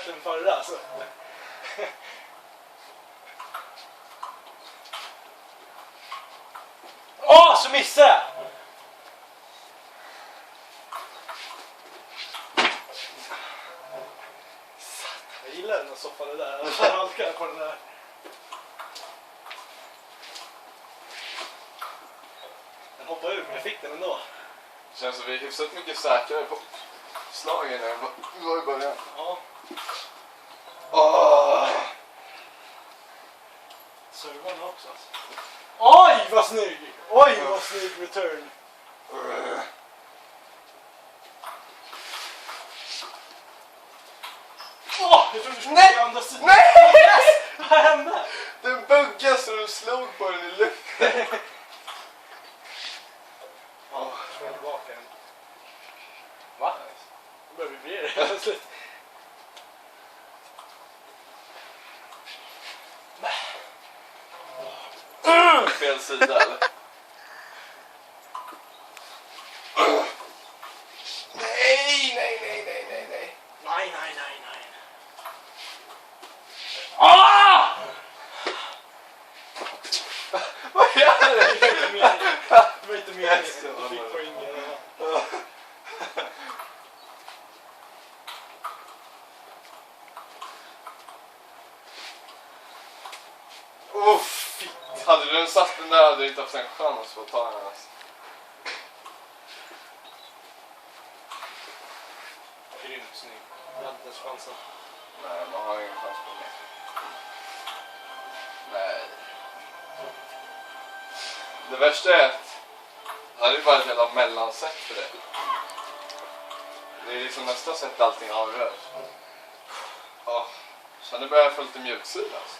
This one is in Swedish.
bättre än förra alltså. Åh, så missade jag! Jag gillar den här soffan det där. Jag halkar på den där. Den hoppar ut, men jag fick den ändå. Det känns som vi är hyfsat mycket säkrare på slagen än vad var i början. Ja. Servarna också alltså. Oj, vad snygg! Oj, vad snygg return. Jag trodde du skulle Nej! andra sidan. Nej! Vad hände? Den buggade så du slog på den i luften. Ja, jag slår tillbaka den. Va? Nu börjar vi bli det. Fel sida eller? Nej. Nej. Ah! Vad gör du? Det var inte meningen. Du fick poängen. Hade du satt den där hade du inte haft en chans att ta den här. Grymt snygg. Jag hade inte chansen. Nej, man har ingen chans på det. Nej. Det värsta är att det här är bara ett jävla mellansätt för det. Det är liksom nästa sätt allting avgörs. Ja, så nu börjar jag få lite mjuksyra alltså.